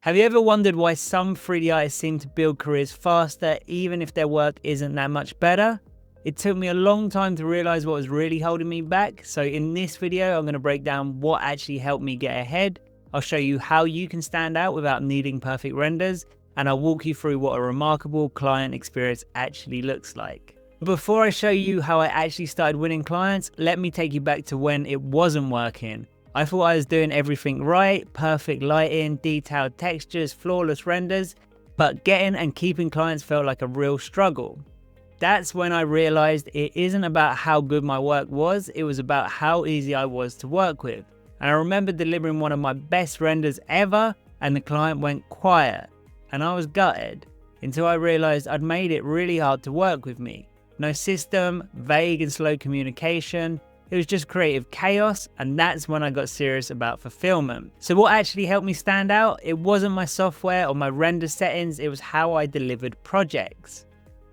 Have you ever wondered why some 3D artists seem to build careers faster even if their work isn't that much better? It took me a long time to realize what was really holding me back. So in this video, I'm going to break down what actually helped me get ahead. I'll show you how you can stand out without needing perfect renders, and I'll walk you through what a remarkable client experience actually looks like. Before I show you how I actually started winning clients, let me take you back to when it wasn't working. I thought I was doing everything right, perfect lighting, detailed textures, flawless renders, but getting and keeping clients felt like a real struggle. That's when I realized it isn't about how good my work was, it was about how easy I was to work with. And I remember delivering one of my best renders ever, and the client went quiet, and I was gutted, until I realized I'd made it really hard to work with me. No system, vague and slow communication. It was just creative chaos, and that's when I got serious about fulfillment. So what actually helped me stand out? It wasn't my software or my render settings, it was how I delivered projects.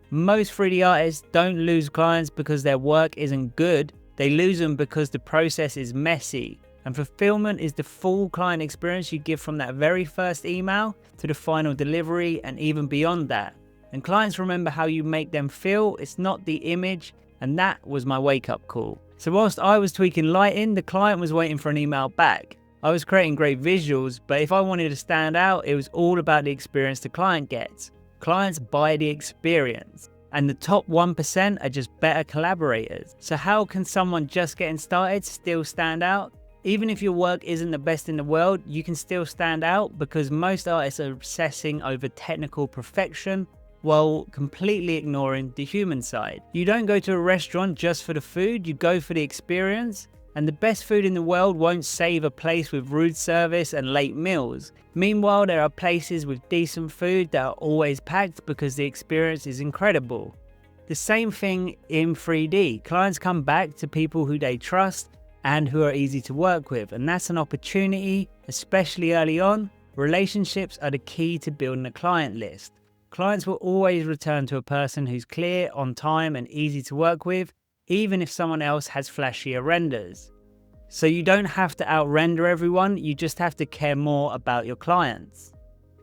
Most 3D artists don't lose clients because their work isn't good, they lose them because the process is messy. And fulfillment is the full client experience you give from that very first email to the final delivery and even beyond that. And clients remember how you make them feel, it's not the image, and that was my wake-up call. So whilst I was tweaking lighting, the client was waiting for an email back. I was creating great visuals, but if I wanted to stand out, it was all about the experience the client gets. Clients buy the experience, and the top 1% are just better collaborators. So how can someone just getting started still stand out? Even if your work isn't the best in the world, you can still stand out because most artists are obsessing over technical perfection while completely ignoring the human side. You don't go to a restaurant just for the food, you go for the experience. And the best food in the world won't save a place with rude service and late meals. Meanwhile, there are places with decent food that are always packed because the experience is incredible. The same thing in 3D. Clients come back to people who they trust and who are easy to work with. And that's an opportunity, especially early on. Relationships are the key to building a client list. Clients will always return to a person who's clear, on time, and easy to work with, even if someone else has flashier renders. So you don't have to out-render everyone, you just have to care more about your clients.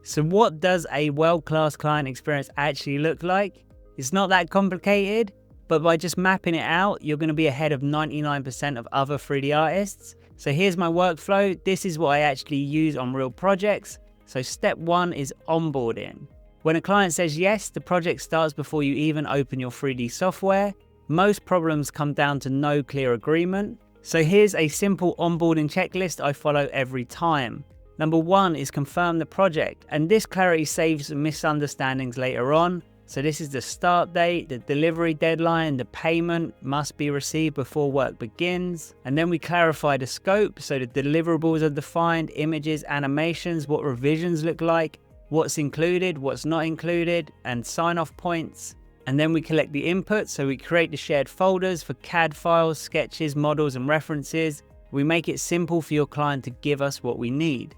So what does a world-class client experience actually look like? It's not that complicated, but by just mapping it out, you're going to be ahead of 99% of other 3D artists. So here's my workflow. This is what I actually use on real projects. So step 1 is onboarding. When a client says yes, the project starts before you even open your 3D software. Most problems come down to no clear agreement. So here's a simple onboarding checklist I follow every time. Number 1 is confirm the project, and this clarity saves misunderstandings later on. So this is the start date, the delivery deadline, the payment must be received before work begins. And then we clarify the scope, so the deliverables are defined, images, animations, what revisions look like, what's included, what's not included, and sign-off points. And then we collect the input, so we create the shared folders for CAD files, sketches, models, and references. We make it simple for your client to give us what we need.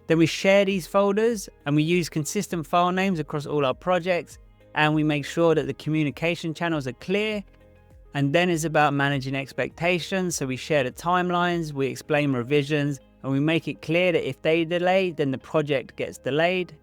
Then we share these folders, and we use consistent file names across all our projects, and we make sure that the communication channels are clear. And then it's about managing expectations, so we share the timelines, we explain revisions, and we make it clear that if they delay, then the project gets delayed.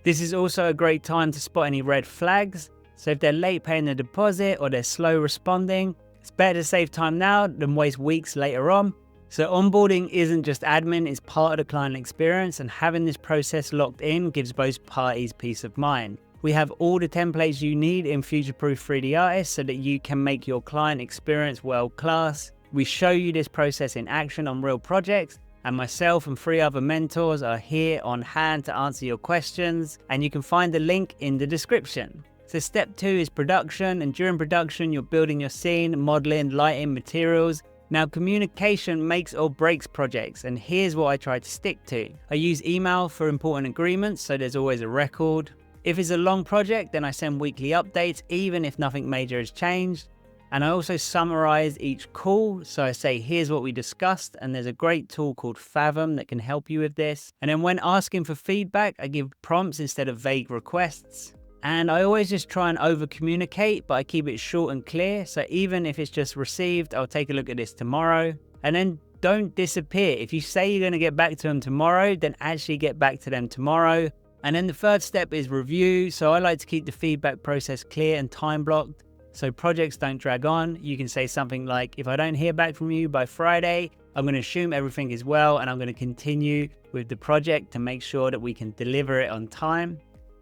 This is also a great time to spot any red flags. So if they're late paying the deposit or they're slow responding, it's better to save time now than waste weeks later on. So onboarding isn't just admin, it's part of the client experience, and having this process locked in gives both parties peace of mind. We have all the templates you need in Future-Proof 3D Artist so that you can make your client experience world-class. We show you this process in action on real projects, and myself and 3 other mentors are here on hand to answer your questions, and you can find the link in the description. So step 2 is production, and during production you're building your scene, modeling, lighting, materials. Now communication makes or breaks projects, and here's what I try to stick to. I use email for important agreements, so there's always a record. If it's a long project, then I send weekly updates even if nothing major has changed. And I also summarize each call. So I say, here's what we discussed. And there's a great tool called Fathom that can help you with this. And then when asking for feedback, I give prompts instead of vague requests. And I always just try and over communicate, but I keep it short and clear. So even if it's just received, I'll take a look at this tomorrow. And then don't disappear. If you say you're going to get back to them tomorrow, then actually get back to them tomorrow. And then the third step is review. So I like to keep the feedback process clear and time blocked so projects don't drag on. You can say something like, if I don't hear back from you by Friday, I'm going to assume everything is well and I'm going to continue with the project to make sure that we can deliver it on time.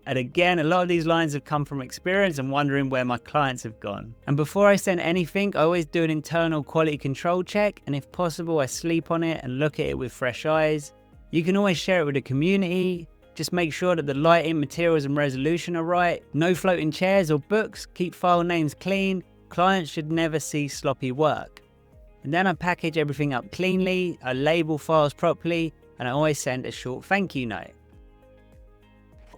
And again, a lot of these lines have come from experience and wondering where my clients have gone. And before I send anything, I always do an internal quality control check. And if possible, I sleep on it and look at it with fresh eyes. You can always share it with the community. Just make sure that the lighting, materials and resolution are right. No floating chairs or books. Keep file names clean. Clients should never see sloppy work. And then I package everything up cleanly. I label files properly. And I always send a short thank you note.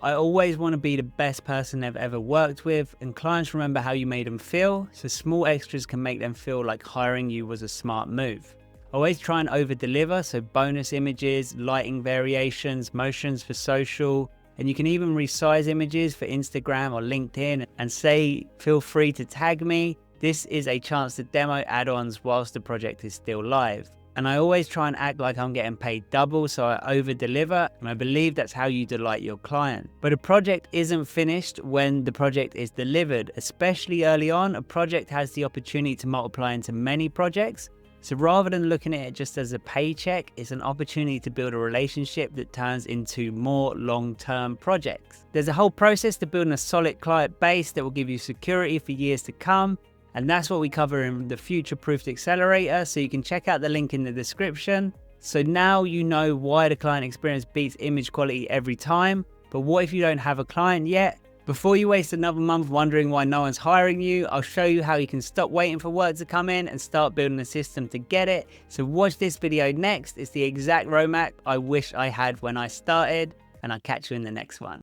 I always want to be the best person they've ever worked with, and clients remember how you made them feel, so small extras can make them feel like hiring you was a smart move. Always try and over deliver, so bonus images, lighting variations, motions for social, and you can even resize images for Instagram or LinkedIn and say, feel free to tag me. This is a chance to demo add-ons whilst the project is still live. And I always try and act like I'm getting paid double, so I over deliver, and I believe that's how you delight your client. But a project isn't finished when the project is delivered, especially early on. A project has the opportunity to multiply into many projects. So rather than looking at it just as a paycheck, it's an opportunity to build a relationship that turns into more long-term projects. There's a whole process to building a solid client base that will give you security for years to come. And that's what we cover in the Future Proofed Accelerator. So you can check out the link in the description. So now you know why the client experience beats image quality every time. But what if you don't have a client yet? Before you waste another month wondering why no one's hiring you, I'll show you how you can stop waiting for work to come in and start building a system to get it. So watch this video next. It's the exact roadmap I wish I had when I started, and I'll catch you in the next one.